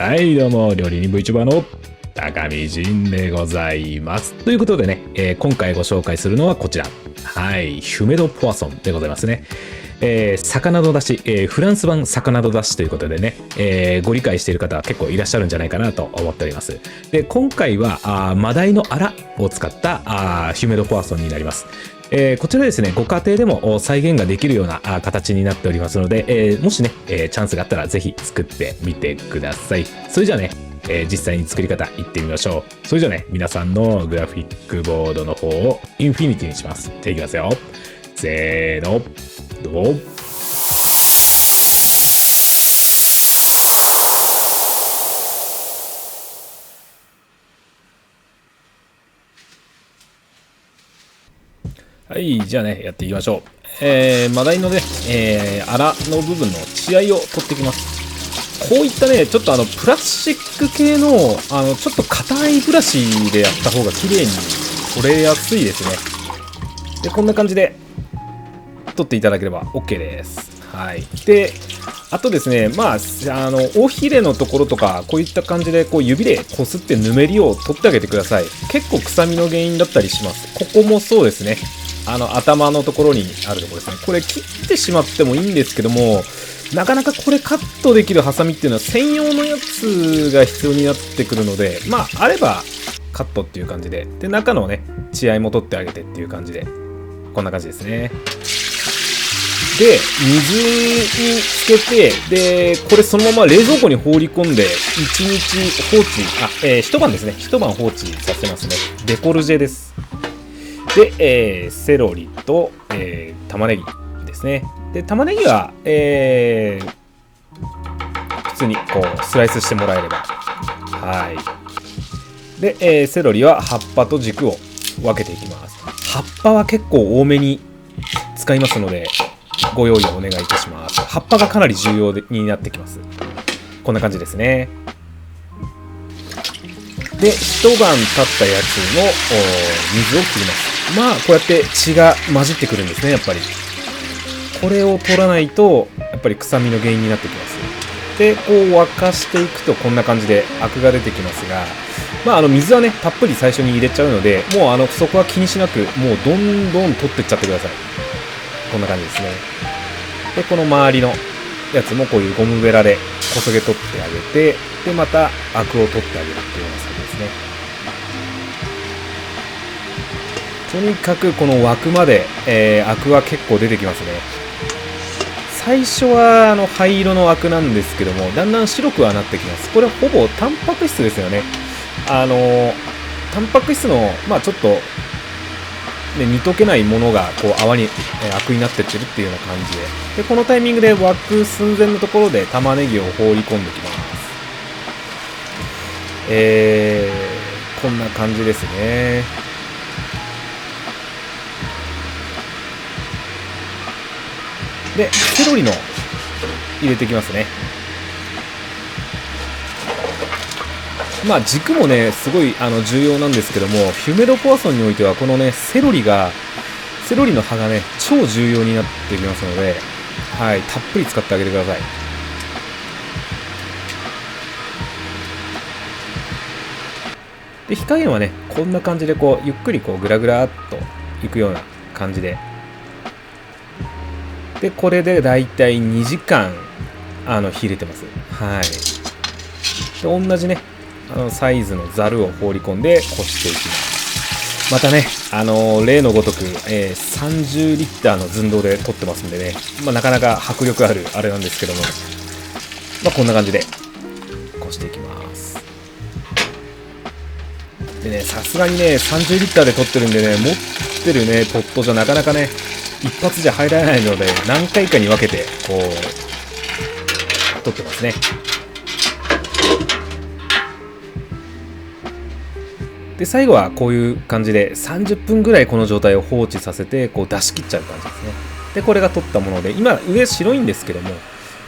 はいどうも、料理人 VTuber の高見仁でございます。ということでね、今回ご紹介するのはこちら。はい、ヒュメドポワソンでございますね。魚の出汁、フランス版魚の出汁ということでね、ご理解している方は結構いらっしゃるんじゃないかなと思っております。で、今回はマダイのアラを使ったヒュメドポワソンになります。こちらですね、ご家庭でも再現ができるような形になっておりますので、もしね、チャンスがあったらぜひ作ってみてください。それじゃあね、実際に作り方いってみましょう。それじゃあね、皆さんのグラフィックボードの方をインフィニティにします。いきますよ。せーの、どう？はい、じゃあね、やっていきましょう。マダイのね、アラの部分の血合いを取っていきます。こういったね、ちょっとプラスチック系の、ちょっと硬いブラシでやった方が綺麗に取れやすいですね。で、こんな感じで取っていただければ OK です。はい。で、あとですね、まあ、尾ひれのところとか、こういった感じで、こう指でこすってぬめりを取ってあげてください。結構臭みの原因だったりします。ここもそうですね。頭のところにあるところですね。これ切ってしまってもいいんですけども、なかなかこれカットできるハサミっていうのは専用のやつが必要になってくるので、まあ、あればカットっていう感じで、で、中のね、血合いも取ってあげてっていう感じで、こんな感じですね。で、水につけて、で、これそのまま冷蔵庫に放り込んで、1日放置、一晩ですね。一晩放置させますね。デコルジェです。で、セロリと、玉ねぎですね。で、玉ねぎは、普通にこうスライスしてもらえれば。はい。で、セロリは葉っぱと軸を分けていきます。葉っぱは結構多めに使いますので、ご用意をお願いいたします。葉っぱがかなり重要になってきます。こんな感じですね。で、一晩経ったやつの水を切ります。まあ、こうやって血が混じってくるんですね、やっぱり。これを取らないと、やっぱり臭みの原因になってきます。で、こう沸かしていくとこんな感じでアクが出てきますが、まあ、水はね、たっぷり最初に入れちゃうので、もうそこは気にしなく、もうどんどん取ってっちゃってください。こんな感じですね。で、この周りのやつもこういうゴムベラでこそげ取ってあげて、で、またアクを取ってあげるっていうような作業ですね。とにかくこの枠まで、アクは結構出てきますね。最初は灰色のアクなんですけども、だんだん白くはなってきます。これはほぼタンパク質ですよね。タンパク質の、まあちょっと、ね、煮溶けないものがこう泡に、アクになってってるっていうような感じで、でこのタイミングで沸く寸前のところで玉ねぎを放り込んできます。こんな感じですね。で、セロリの入れていきますね。まあ軸もね、すごい重要なんですけども、ヒュメドポワソンにおいてはこのね、セロリの葉がね、超重要になってきますので、はい、たっぷり使ってあげてください。で、火加減はね、こんな感じでこう、ゆっくりこう、ぐらぐらっといくような感じで。で、これでだいたい2時間、火入れてます。はい。で、同じね、サイズのザルを放り込んでこしていきます。またね、例のごとく、30リッターの寸胴で取ってますんでね、まあ、なかなか迫力あるあれなんですけども、まあ、こんな感じでこしていきます。でね、さすがにね、30リッターで取ってるんでね、持ってるね、ポットじゃなかなかね、一発じゃ入らないので、何回かに分けて、こう、取ってますね。で、最後はこういう感じで、30分ぐらいこの状態を放置させて、こう出し切っちゃう感じですね。で、これが取ったもので、今、上白いんですけども、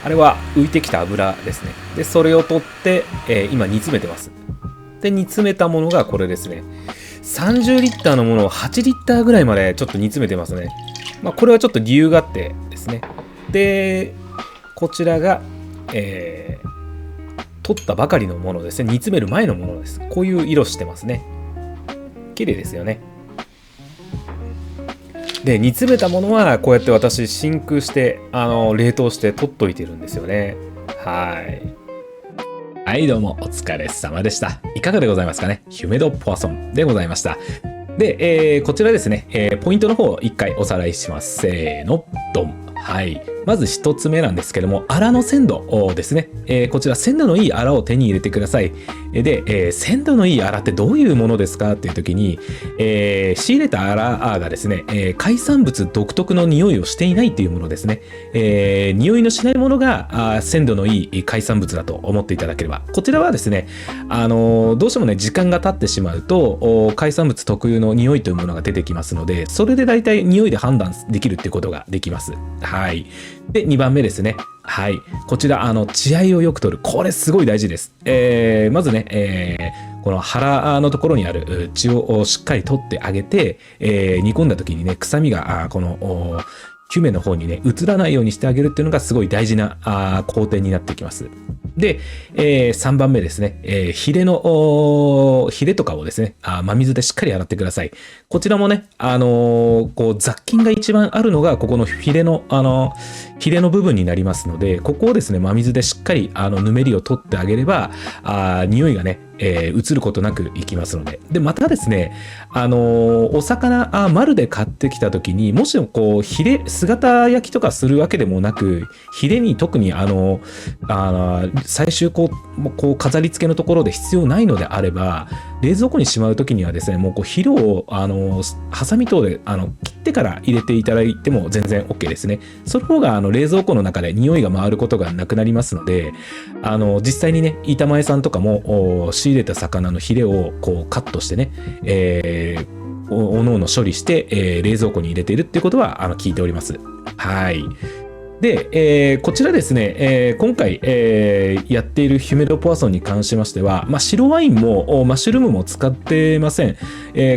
あれは浮いてきた油ですね。で、それを取って、今煮詰めてます。で、煮詰めたものがこれですね。30リッターのものを8リッターぐらいまでちょっと煮詰めてますね。まあ、これはちょっと理由があってですね。で、こちらが、取ったばかりのものですね。煮詰める前のものです。こういう色してますね。綺麗ですよね。で、煮詰めたものはこうやって私真空して冷凍して取っといてるんですよね。はい、どうもお疲れ様でした。いかがでございますかね。ヒュメドポワソンでございました。で、こちらですね、ポイントの方を一回おさらいします。せーの、ドン。はい。まず一つ目なんですけども、アラの鮮度ですね。こちら鮮度のいいアラを手に入れてください。で、鮮度のいいアラってどういうものですかっていう時に、仕入れたアラがですね、海産物独特の匂いをしていないっていうものですね。匂いのしないものが鮮度のいい海産物だと思っていただければ。こちらはですね、どうしてもね、時間が経ってしまうと、海産物特有の匂いというものが出てきますので、それで大体匂いで判断できるっていうことができます。はい。で、2番目ですね。はい。こちら、血合いをよく取る。これすごい大事です。まずね、この腹のところにある血をしっかり取ってあげて、煮込んだ時にね、臭みが、この、ヒュメの方にね、移らないようにしてあげるっていうのがすごい大事な工程になってきます。で、3番目ですね、ヒレとかをですね、真水でしっかり洗ってください。こちらもね、こう雑菌が一番あるのが、ここのヒレの部分になりますので、ここをですね、真水でしっかりぬめりを取ってあげれば、匂いがね、移ることなくいきますので。で、またですね、お魚、丸で買ってきた時に、もしもこう、姿焼きとかするわけでもなく、ヒレに特に最終こう飾り付けのところで必要ないのであれば、冷蔵庫にしまう時にはですね、もうこう、ヒレを、ハサミ等で、切ってから入れていただいても全然 OK ですね。その方が、冷蔵庫の中で匂いが回ることがなくなりますので、実際にね、板前さんとかも、仕入れた魚のヒレをこうカットしてね、おのおの処理して、冷蔵庫に入れているっていうことは聞いております。はい。で、こちらですね、今回、やっているヒュメドポワソンに関しましては、白ワインもマッシュルームも使ってません。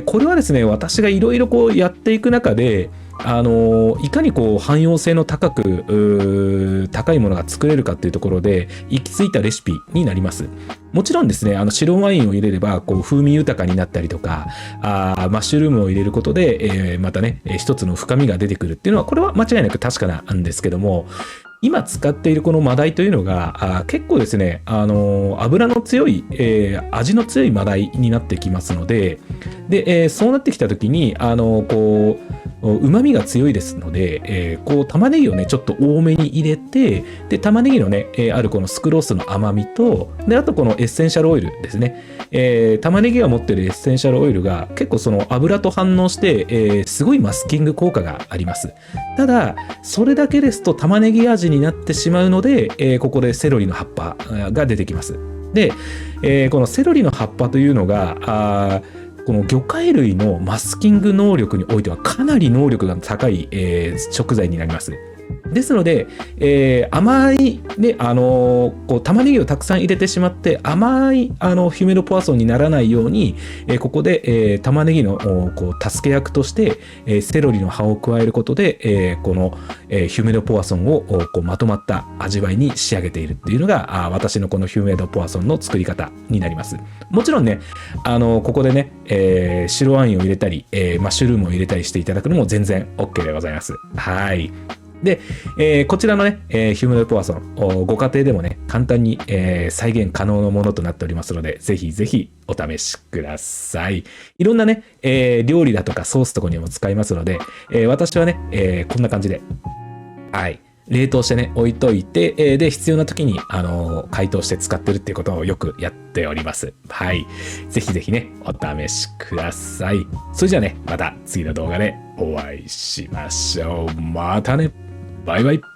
これはですね、私がいろいろこうやっていく中で、いかにこう汎用性の高いものが作れるかっていうところで行き着いたレシピになります。もちろんですね、白ワインを入れればこう風味豊かになったりとか、マッシュルームを入れることで、またね、一つの深みが出てくるっていうのは、これは間違いなく確かなんですけども、今使っているこのマダイというのが結構ですね、油の強い、味の強いマダイになってきますので、そうなってきた時にこう旨味が強いですので、こう玉ねぎをねちょっと多めに入れて、で玉ねぎのね、あるこのスクロースの甘みと、であとこのエッセンシャルオイルですね、玉ねぎが持ってるエッセンシャルオイルが結構その油と反応して、すごいマスキング効果があります。ただそれだけですと玉ねぎ味になってしまうので、ここでセロリの葉っぱが出てきます。で、このセロリの葉っぱというのがこの魚介類のマスキング能力においてはかなり能力が高い、食材になります。ですので、甘い、ね、こう玉ねぎをたくさん入れてしまって甘いヒュメドポワソンにならないように、ここで、玉ねぎのこう助け役として、セロリの葉を加えることで、この、ヒュメドポワソンをこうまとまった味わいに仕上げているっていうのが私のこのヒュメドポワソンの作り方になります。もちろんね、ここでね、白ワインを入れたり、マッシュルームを入れたりしていただくのも全然 OK でございます。はい。で、こちらのね、ヒューメドポワソン、ご家庭でもね、簡単に、再現可能なものとなっておりますので、ぜひぜひお試しください。いろんなね、料理だとかソースとかにも使いますので、私はね、こんな感じで、はい、冷凍してね、置いといて、で、必要な時に、解凍して使ってるっていうことをよくやっております。はい。ぜひぜひね、お試しください。それじゃあね、また次の動画でお会いしましょう。またね。バイバイ。